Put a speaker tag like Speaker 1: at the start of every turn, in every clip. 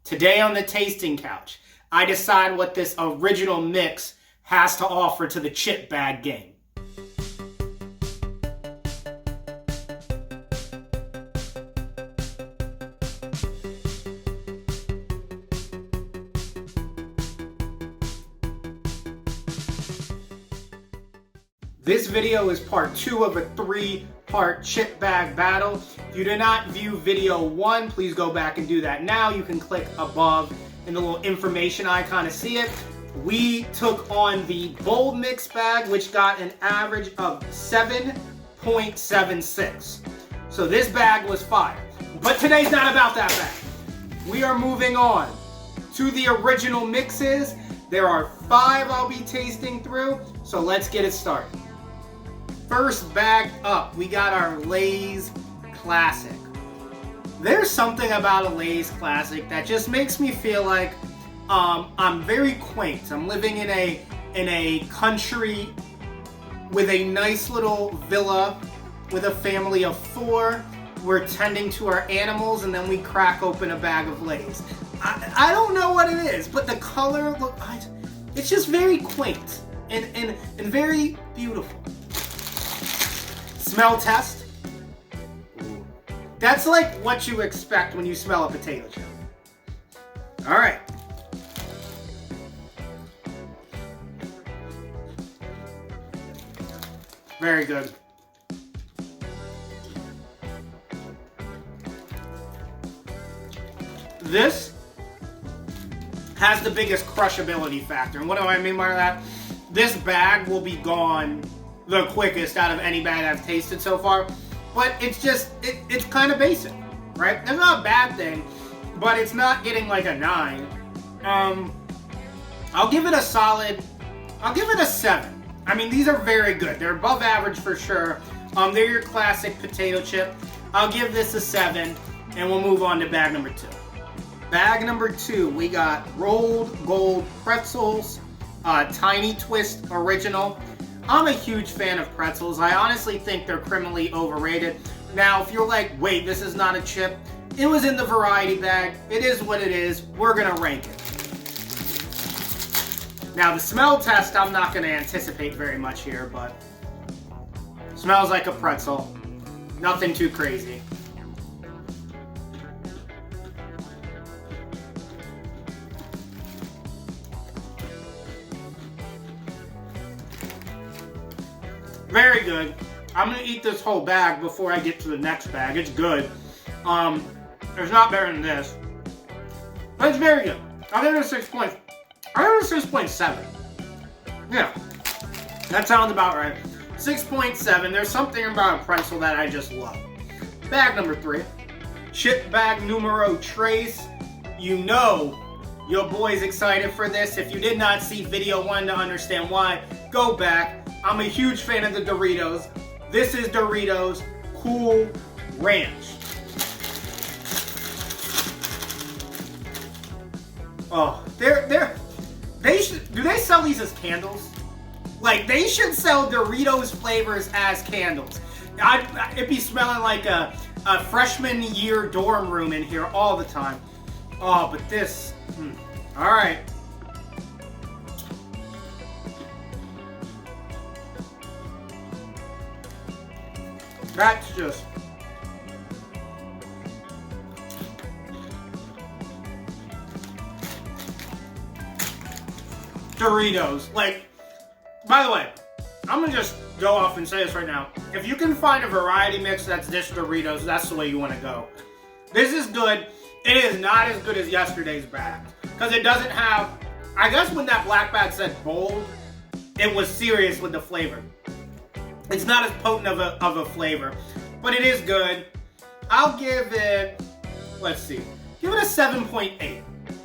Speaker 1: Today on the tasting couch, I decide what this original mix has to offer to the chip bag game. This video is part 2 of a 3-part chip bag battle. If you did not view video 1, please go back and do that now. You can click above in the little information icon to see it. We took on the bold mix bag, which got an average of 7.76. So this bag was fire. But today's not about that bag. We are moving on to the original mixes. There are 5 I'll be tasting through, so let's get it started. First bag up, we got our Lay's Classic. There's something about a Lay's Classic that just makes me feel like I'm very quaint. I'm living in a country with a nice little villa with a family of 4. We're tending to our animals and then we crack open a bag of Lay's. I don't know what it is, but the color, look, it's just very quaint and very beautiful. Smell test. That's like what you expect when you smell a potato chip. All right. Very good. This has the biggest crushability factor. And what do I mean by that? This bag will be gone the quickest out of any bag I've tasted so far. But it's just, it's kind of basic, right? That's not a bad thing, but it's not getting like a 9. I'll give it a 7. I mean, these are very good. They're above average for sure. They're your classic potato chip. I'll give this a 7, and we'll move on to bag number 2. Bag number 2, we got Rolled Gold Pretzels, Tiny Twist Original. I'm a huge fan of pretzels. I honestly think they're criminally overrated. Now, if you're like, wait, this is not a chip, it was in the variety bag. It is what it is. We're gonna rank it. Now, the smell test, I'm not gonna anticipate very much here, but smells like a pretzel. Nothing too crazy. Very good. I'm gonna eat this whole bag before I get to the next bag. It's good. It's not better than this, but it's very good. I'll give it a 6.7. Yeah, that sounds about right. 6.7. There's something about a pretzel that I just love. Bag number 3, Chip Bag Numero Tres. You know your boy's excited for this. If you did not see video 1 to understand why, go back. I'm a huge fan of the Doritos. This is Doritos Cool Ranch. Oh, do they sell these as candles? Like, they should sell Doritos flavors as candles. It'd be smelling like a freshman year dorm room in here all the time. Oh, but this, all right. That's just Doritos. Like, by the way, I'm gonna just go off and say this right now. If you can find a variety mix that's this Doritos, that's the way you want to go. This is good. It is not as good as yesterday's bag because it doesn't have, I guess when that black bag said bold, it was serious with the flavor. It's not as potent of a flavor, but it is good. I'll give it, let's see, give it a 7.8.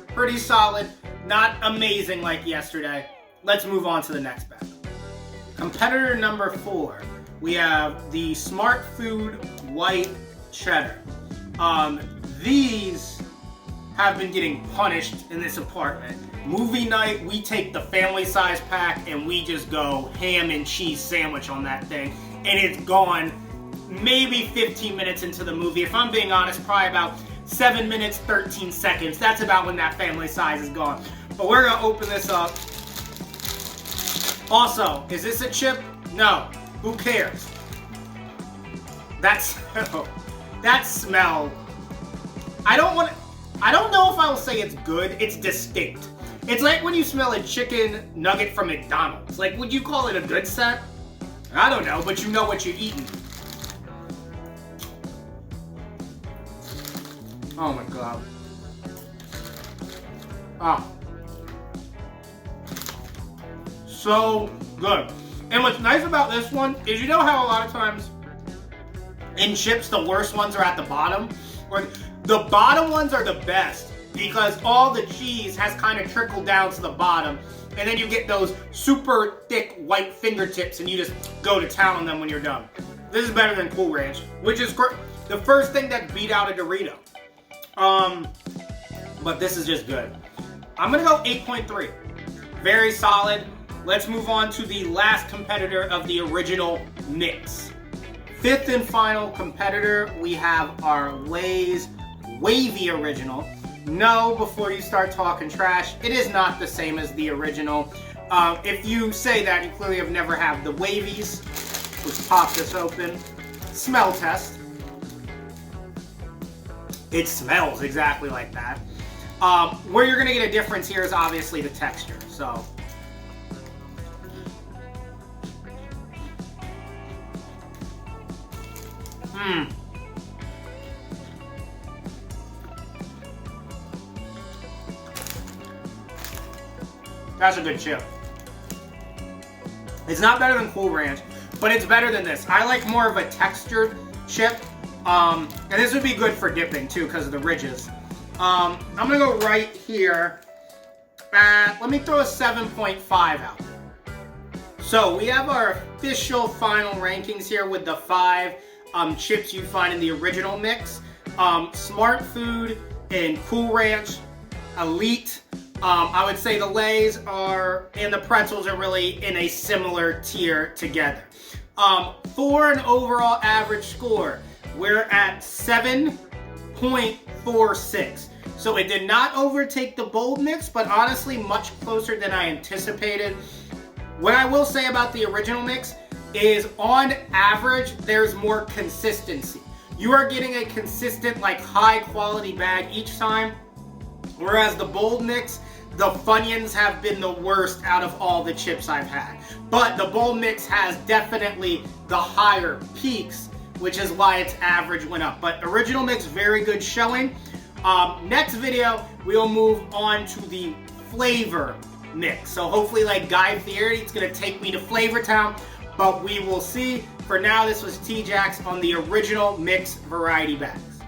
Speaker 1: Pretty solid, not amazing like yesterday. Let's move on to the next bag. Competitor number 4, we have the Smart Food White Cheddar. These have been getting punished in this apartment. Movie night, we take the family size pack and we just go ham and cheese sandwich on that thing. And it's gone maybe 15 minutes into the movie. If I'm being honest, probably about 7 minutes, 13 seconds. That's about when that family size is gone. But we're gonna open this up. Also, is this a chip? No. Who cares? That's that smell. I don't know if I will say it's good. It's distinct. It's like when you smell a chicken nugget from McDonald's. Like, would you call it a good scent? I don't know, but you know what you're eating. Oh my god. Ah. So good. And what's nice about this one is, you know how a lot of times in chips the worst ones are at the bottom? Or the bottom ones are the best because all the cheese has kind of trickled down to the bottom, and then you get those super thick white fingertips and you just go to town on them when you're done. This is better than Cool Ranch, which is the first thing that beat out a Dorito. But this is just good. I'm gonna go 8.3. Very solid. Let's move on to the last competitor of the original mix. Fifth and final competitor, we have our Lay's Wavy Original. No, before you start talking trash, it is not the same as the original. If you say that, you clearly have never had the Wavies. Let's pop this open. Smell test. It smells exactly like that. Where you're gonna get a difference here is obviously the texture. So, that's a good chip. It's not better than Cool Ranch, but it's better than this. I like more of a textured chip. And this would be good for dipping too because of the ridges. I'm gonna go right here. Let me throw a 7.5 out. So we have our official final rankings here with the 5 chips you find in the original mix. Smart Food and Cool Ranch, Elite. I would say the Lays and the Pretzels are really in a similar tier together. For an overall average score, we're at 7.46. So it did not overtake the bold mix, but honestly much closer than I anticipated. What I will say about the original mix is, on average, there's more consistency. You are getting a consistent, like, high quality bag each time. Whereas the bold mix, the Funyuns have been the worst out of all the chips I've had. But the bold mix has definitely the higher peaks, which is why its average went up. But original mix, very good showing. Next video, we'll move on to the flavor mix. So hopefully, like Guy Fieri, it's gonna take me to Flavor Town, but we will see. For now, this was TJacks on the original mix variety bags.